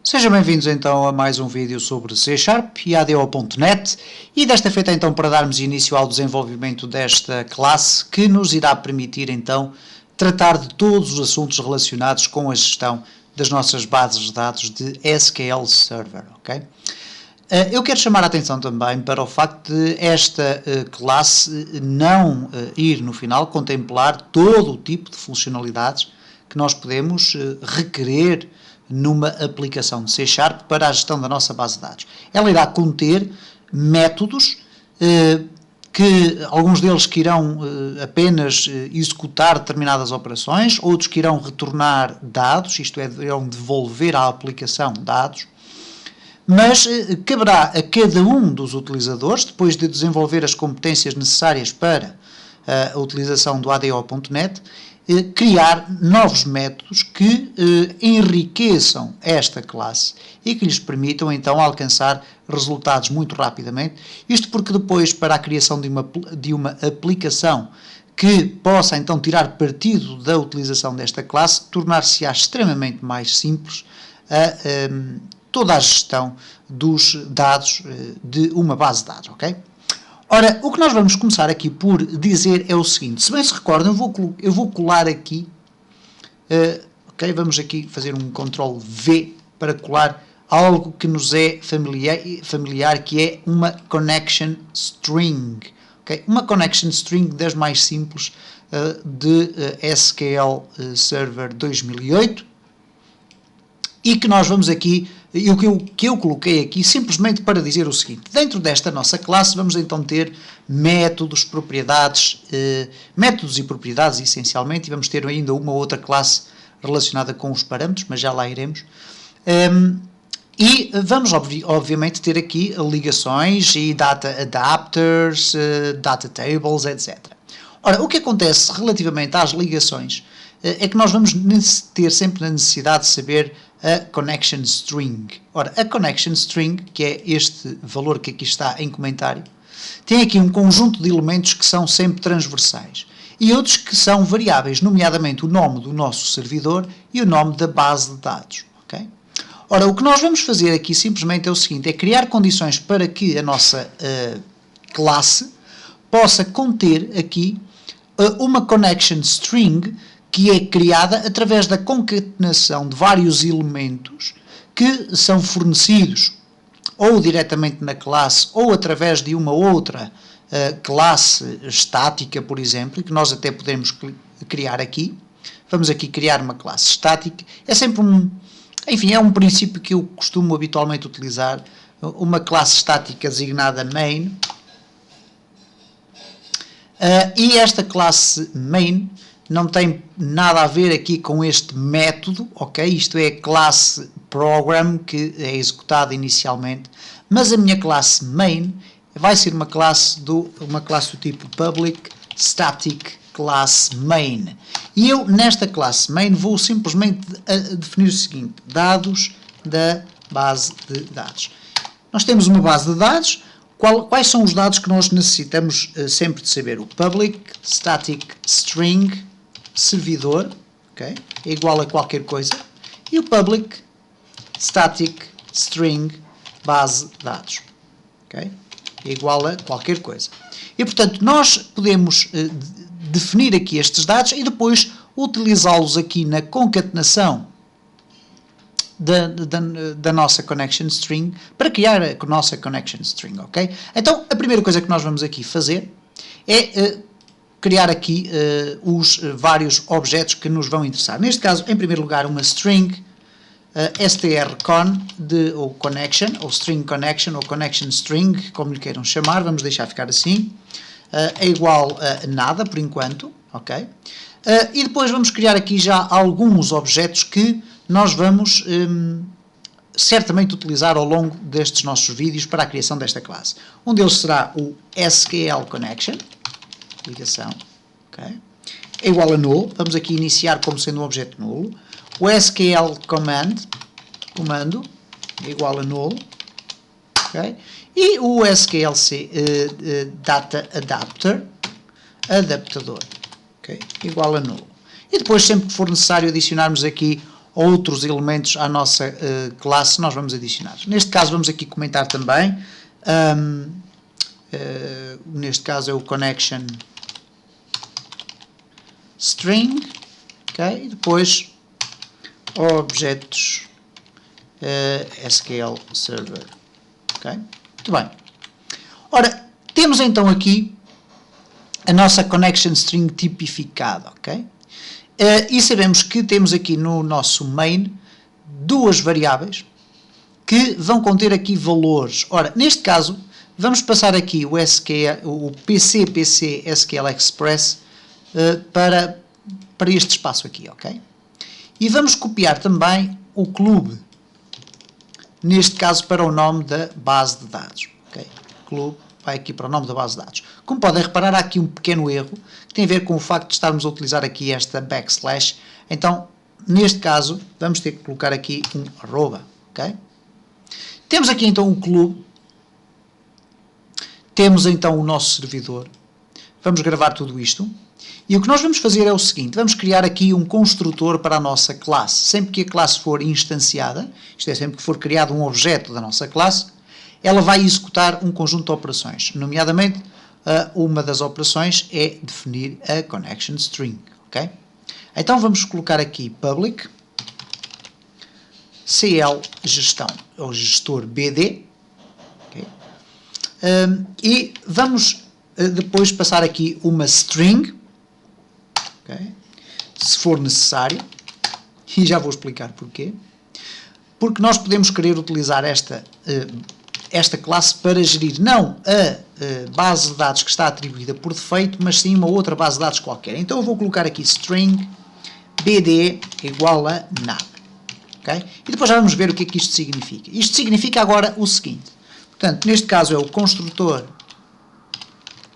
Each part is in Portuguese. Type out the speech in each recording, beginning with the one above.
Sejam bem-vindos então a mais um vídeo sobre C# e ADO.NET e desta feita então para darmos início ao desenvolvimento desta classe que nos irá permitir então tratar de todos os assuntos relacionados com a gestão das nossas bases de dados de SQL Server, ok? Eu quero chamar a atenção também para o facto de esta classe não ir no final contemplar todo o tipo de funcionalidades que nós podemos requerer numa aplicação de C# para a gestão da nossa base de dados. Ela irá conter métodos que alguns deles que irão apenas executar determinadas operações, outros que irão retornar dados, isto é, irão devolver à aplicação dados, mas caberá a cada um dos utilizadores, depois de desenvolver as competências necessárias para a utilização do ADO.NET, criar novos métodos que enriqueçam esta classe e que lhes permitam então alcançar resultados muito rapidamente. Isto porque depois, para a criação de uma aplicação que possa então tirar partido da utilização desta classe, tornar-se-á extremamente mais simples toda a gestão dos dados de uma base de dados, ok? Ora, o que nós vamos começar aqui por dizer é o seguinte, se bem se recordam, eu vou colar aqui, ok, vamos aqui fazer um Ctrl V para colar algo que nos é familiar que é uma connection string, ok? Uma connection string das mais simples de SQL Server 2008 e que nós vamos aqui, e o que eu coloquei aqui simplesmente para dizer o seguinte, dentro desta nossa classe vamos então ter métodos, propriedades, métodos e propriedades essencialmente, e vamos ter ainda uma outra classe relacionada com os parâmetros, mas já lá iremos, e vamos obviamente ter aqui ligações e data adapters, data tables, etc. Ora, o que acontece relativamente às ligações é que nós vamos ter sempre a necessidade de saber a connection string. Ora, a connection string, que é este valor que aqui está em comentário, tem aqui um conjunto de elementos que são sempre transversais e outros que são variáveis, nomeadamente o nome do nosso servidor e o nome da base de dados. Okay? Ora, o que nós vamos fazer aqui simplesmente é o seguinte, é criar condições para que a nossa classe possa conter aqui uma connection string que é criada através da concatenação de vários elementos que são fornecidos ou diretamente na classe ou através de uma outra classe estática, por exemplo, que nós até podemos criar aqui. Vamos aqui criar uma classe estática. É sempre enfim, é um princípio que eu costumo habitualmente utilizar, uma classe estática designada main. E esta classe main não tem nada a ver aqui com este método, ok? Isto é a classe program que é executada inicialmente, mas a minha classe main vai ser uma classe do tipo public static class main. E eu nesta classe main vou simplesmente definir o seguinte, dados da base de dados. Nós temos uma base de dados. Quais são os dados que nós necessitamos sempre de saber? O public static string servidor, okay, é igual a qualquer coisa, e o public static string base de dados, okay, é igual a qualquer coisa. E portanto nós podemos definir aqui estes dados e depois utilizá-los aqui na concatenação da nossa connection string para criar a nossa connection string, ok? Então a primeira coisa que nós vamos aqui fazer é criar aqui os vários objetos que nos vão interessar. Neste caso, em primeiro lugar, uma string strcon ou connection, ou string connection, ou connection string, como lhe queiram chamar, vamos deixar ficar assim, é igual a nada por enquanto, ok? E depois vamos criar aqui já alguns objetos que nós vamos certamente utilizar ao longo destes nossos vídeos para a criação desta classe. Um deles será o SQL connection, ligação, ok? É igual a null, vamos aqui iniciar como sendo um objeto nulo. O SQL comando, é igual a null, ok? E o SQLC data adapter, adaptador, ok? Igual a null. E depois, sempre que for necessário adicionarmos aqui outros elementos à nossa classe, nós vamos adicionar. Neste caso vamos aqui comentar também, neste caso é o connection string, ok? E depois objetos SQL Server, ok? Muito bem. Ora, temos então aqui a nossa connection string tipificada, ok? E sabemos que temos aqui no nosso main duas variáveis que vão conter aqui valores. Ora, neste caso, vamos passar aqui o PC SQL Express para este espaço aqui, ok? E vamos copiar também o clube, neste caso para o nome da base de dados, ok? Clube vai aqui para o nome da base de dados. Como podem reparar, há aqui um pequeno erro que tem a ver com o facto de estarmos a utilizar aqui esta backslash. Então, neste caso, vamos ter que colocar aqui um arroba, ok? Temos aqui então o clube, temos então o nosso servidor, vamos gravar tudo isto, e o que nós vamos fazer é o seguinte, vamos criar aqui um construtor para a nossa classe. Sempre que a classe for instanciada, isto é, sempre que for criado um objeto da nossa classe, ela vai executar um conjunto de operações, nomeadamente, uma das operações é definir a connection string, ok? Então vamos colocar aqui public cl gestão, ou gestor bd, okay? E vamos depois passar aqui uma string, okay? Se for necessário, e já vou explicar porquê, porque nós podemos querer utilizar esta classe para gerir não a base de dados que está atribuída por defeito, mas sim uma outra base de dados qualquer. Então eu vou colocar aqui string bd igual a nada. Okay? E depois já vamos ver o que é que isto significa. Isto significa agora o seguinte. Portanto, neste caso é o construtor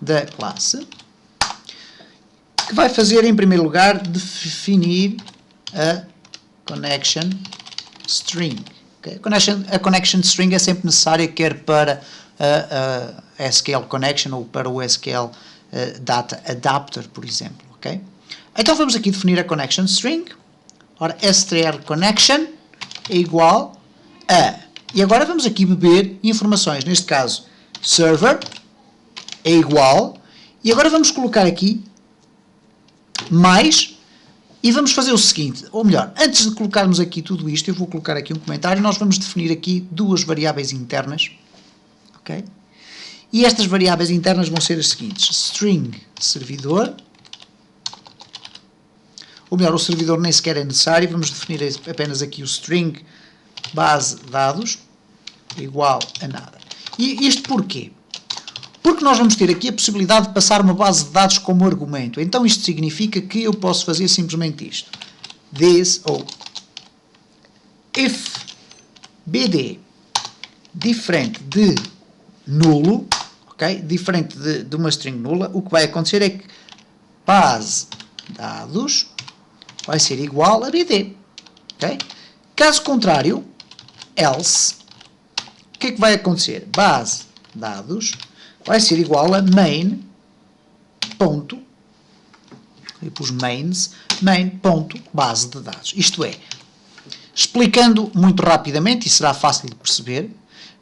da classe, que vai fazer, em primeiro lugar, definir a connection string. Okay? A connection string é sempre necessária, quer para a SQL Connection ou para o SQL Data Adapter, por exemplo. Okay? Então vamos aqui definir a connection string. Ora, str connection é igual a... E agora vamos aqui beber informações. Neste caso, server é igual. E agora vamos colocar aqui mais... E vamos fazer o seguinte, ou melhor, antes de colocarmos aqui tudo isto, eu vou colocar aqui um comentário, nós vamos definir aqui duas variáveis internas, ok? E estas variáveis internas vão ser as seguintes, string servidor, ou melhor, o servidor nem sequer é necessário, vamos definir apenas aqui o string base dados, igual a nada. E isto porquê? Porque nós vamos ter aqui a possibilidade de passar uma base de dados como argumento. Então isto significa que eu posso fazer simplesmente isto. This ou if bd diferente de nulo, ok? Diferente de uma string nula, o que vai acontecer é que base dados vai ser igual a bd. Okay? Caso contrário, else, o que é que vai acontecer? Base dados vai ser igual a main ponto, eu pus mains, main ponto base de dados. Isto é, explicando muito rapidamente, e será fácil de perceber,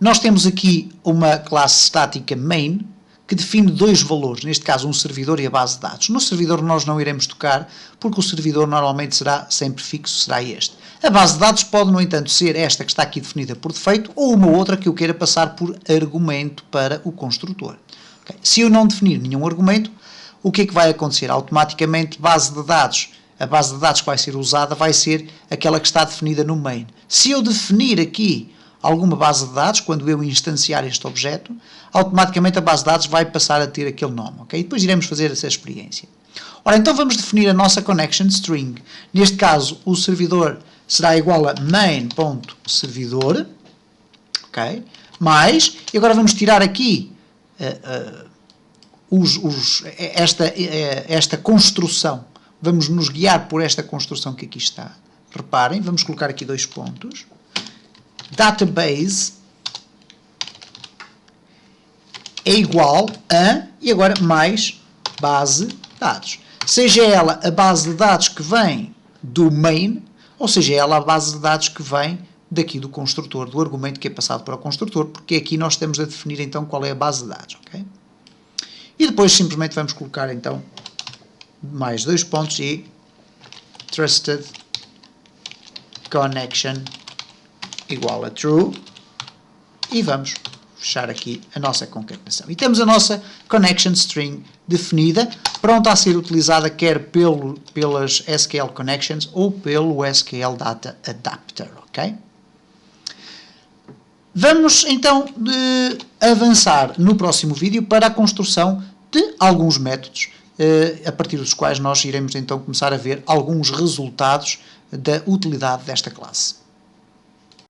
nós temos aqui uma classe estática main que define dois valores, neste caso um servidor e a base de dados. No servidor nós não iremos tocar, porque o servidor normalmente será sempre fixo, será este. A base de dados pode, no entanto, ser esta que está aqui definida por defeito, ou uma outra que eu queira passar por argumento para o construtor. Okay? Se eu não definir nenhum argumento, o que é que vai acontecer? Automaticamente, base de dados, a base de dados que vai ser usada vai ser aquela que está definida no main. Se eu definir aqui alguma base de dados, quando eu instanciar este objeto, automaticamente a base de dados vai passar a ter aquele nome. Okay? E depois iremos fazer essa experiência. Ora, então vamos definir a nossa connection string. Neste caso, o servidor será igual a main.servidor, ok? Mais, e agora vamos tirar aqui esta construção. Vamos nos guiar por esta construção que aqui está. Reparem, vamos colocar aqui dois pontos. Database é igual a, e agora mais, base de dados. Seja ela a base de dados que vem do main, ou seja, é ela a base de dados que vem daqui do construtor, do argumento que é passado para o construtor, porque aqui nós estamos a definir então qual é a base de dados, ok? E depois simplesmente vamos colocar então mais 2 pontos e trusted connection igual a true e vamos fechar aqui a nossa concatenação. E temos a nossa connection string definida, pronta a ser utilizada quer pelas SQL connections ou pelo SQL Data Adapter, ok? Vamos então avançar no próximo vídeo para a construção de alguns métodos, a partir dos quais nós iremos então começar a ver alguns resultados da utilidade desta classe.